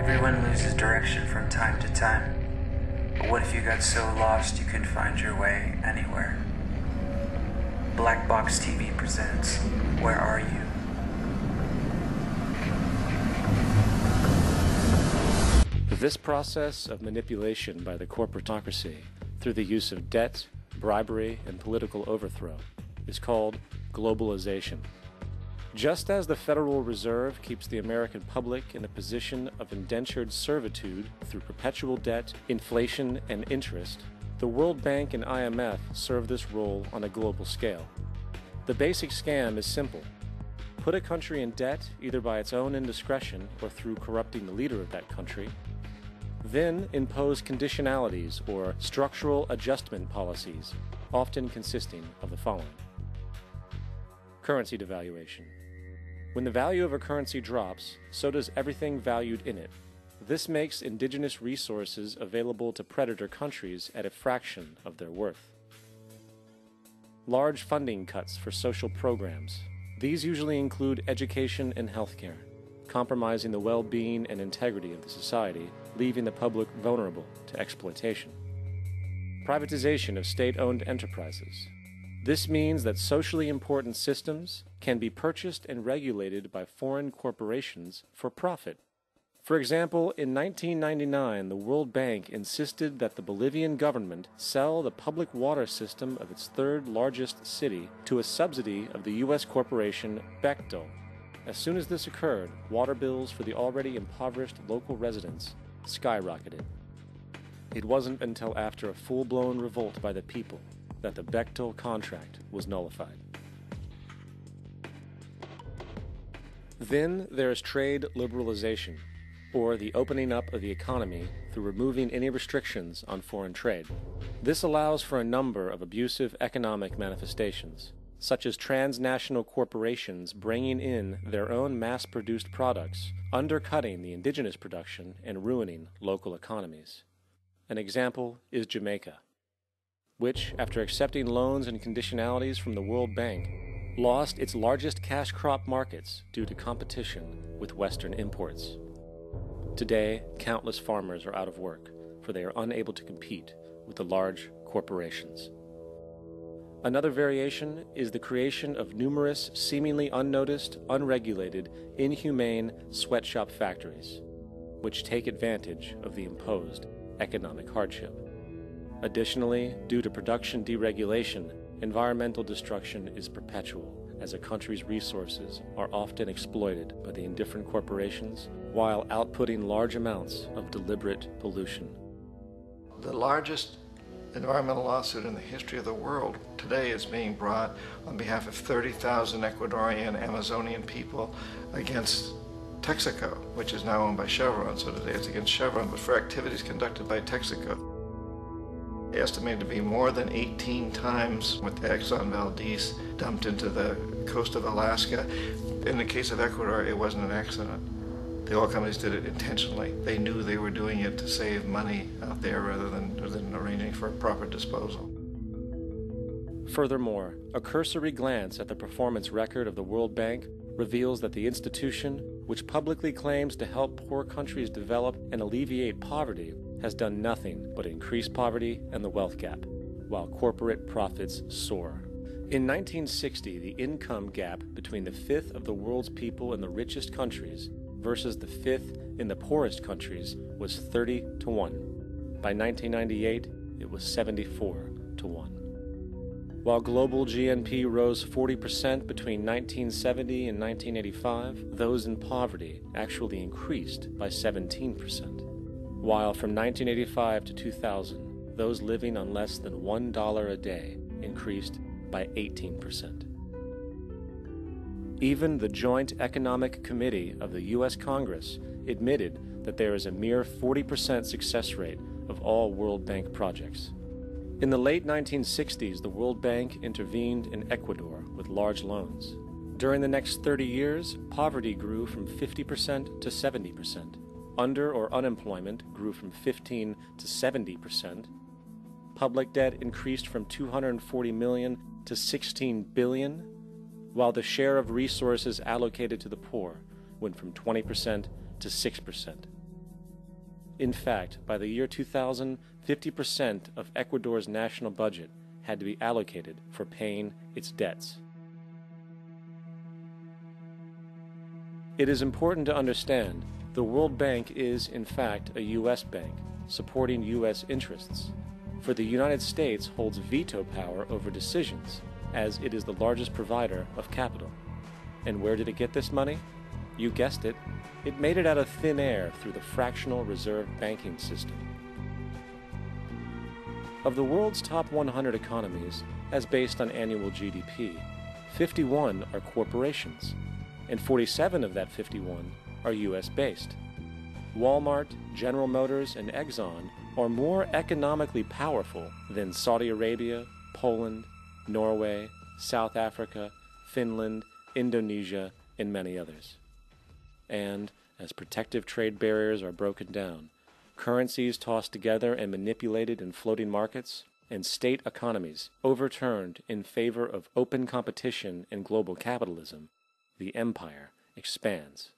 Everyone loses direction from time to time. But what if you got so lost you couldn't find your way anywhere? Black Box TV presents Where Are You? This process of manipulation by the corporatocracy through the use of debt, bribery, and political overthrow is called globalization. Just as the Federal Reserve keeps the American public in a position of indentured servitude through perpetual debt, inflation, and interest, the World Bank and IMF serve this role on a global scale. The basic scam is simple. Put a country in debt either by its own indiscretion or through corrupting the leader of that country, then impose conditionalities or structural adjustment policies, often consisting of the following. Currency devaluation. When the value of a currency drops, so does everything valued in it. This makes indigenous resources available to predator countries at a fraction of their worth. Large funding cuts for social programs. These usually include education and healthcare, compromising the well-being and integrity of the society, leaving the public vulnerable to exploitation. Privatization of state-owned enterprises. This means that socially important systems can be purchased and regulated by foreign corporations for profit. For example, in 1999, the World Bank insisted that the Bolivian government sell the public water system of its third largest city to a subsidy of the U.S. corporation Bechtel. As soon as this occurred, water bills for the already impoverished local residents skyrocketed. It wasn't until after a full-blown revolt by the people that the Bechtel contract was nullified. Then there is trade liberalization, or the opening up of the economy through removing any restrictions on foreign trade. This allows for a number of abusive economic manifestations, such as transnational corporations bringing in their own mass-produced products, undercutting the indigenous production and ruining local economies. An example is Jamaica, which, after accepting loans and conditionalities from the World Bank, lost its largest cash crop markets due to competition with Western imports. Today, countless farmers are out of work, for they are unable to compete with the large corporations. Another variation is the creation of numerous seemingly unnoticed, unregulated, inhumane sweatshop factories, which take advantage of the imposed economic hardship. Additionally, due to production deregulation, environmental destruction is perpetual, as a country's resources are often exploited by the indifferent corporations while outputting large amounts of deliberate pollution. The largest environmental lawsuit in the history of the world today is being brought on behalf of 30,000 Ecuadorian Amazonian people against Texaco, which is now owned by Chevron. So today it's against Chevron, but for activities conducted by Texaco. Estimated to be more than 18 times what the Exxon Valdez dumped into the coast of Alaska. In the case of Ecuador, it wasn't an accident. The oil companies did it intentionally. They knew they were doing it to save money out there rather than arranging for proper disposal. Furthermore, a cursory glance at the performance record of the World Bank reveals that the institution, which publicly claims to help poor countries develop and alleviate poverty, has done nothing but increase poverty and the wealth gap, while corporate profits soar. In 1960, the income gap between the fifth of the world's people in the richest countries versus the fifth in the poorest countries was 30 to 1. By 1998, it was 74 to 1. While global GNP rose 40% between 1970 and 1985, those in poverty actually increased by 17%. While from 1985 to 2000, those living on less than $1 a day increased by 18%. Even the Joint Economic Committee of the U.S. Congress admitted that there is a mere 40% success rate of all World Bank projects. In the late 1960s, the World Bank intervened in Ecuador with large loans. During the next 30 years, poverty grew from 50% to 70%. Under or unemployment grew from 15 to 70%. Public debt increased from $240 million to $16 billion, while the share of resources allocated to the poor went from 20% to 6%. In fact, by the year 2000, 50% of Ecuador's national budget had to be allocated for paying its debts. It is important to understand the World Bank is, in fact, a U.S. bank, supporting U.S. interests, for the United States holds veto power over decisions, as it is the largest provider of capital. And where did it get this money? You guessed it, it made it out of thin air through the fractional reserve banking system. Of the world's top 100 economies, as based on annual GDP, 51 are corporations, and 47 of that 51 are U.S.-based. Walmart, General Motors, and Exxon are more economically powerful than Saudi Arabia, Poland, Norway, South Africa, Finland, Indonesia, and many others. And, as protective trade barriers are broken down, currencies tossed together and manipulated in floating markets, and state economies overturned in favor of open competition and global capitalism, the empire expands.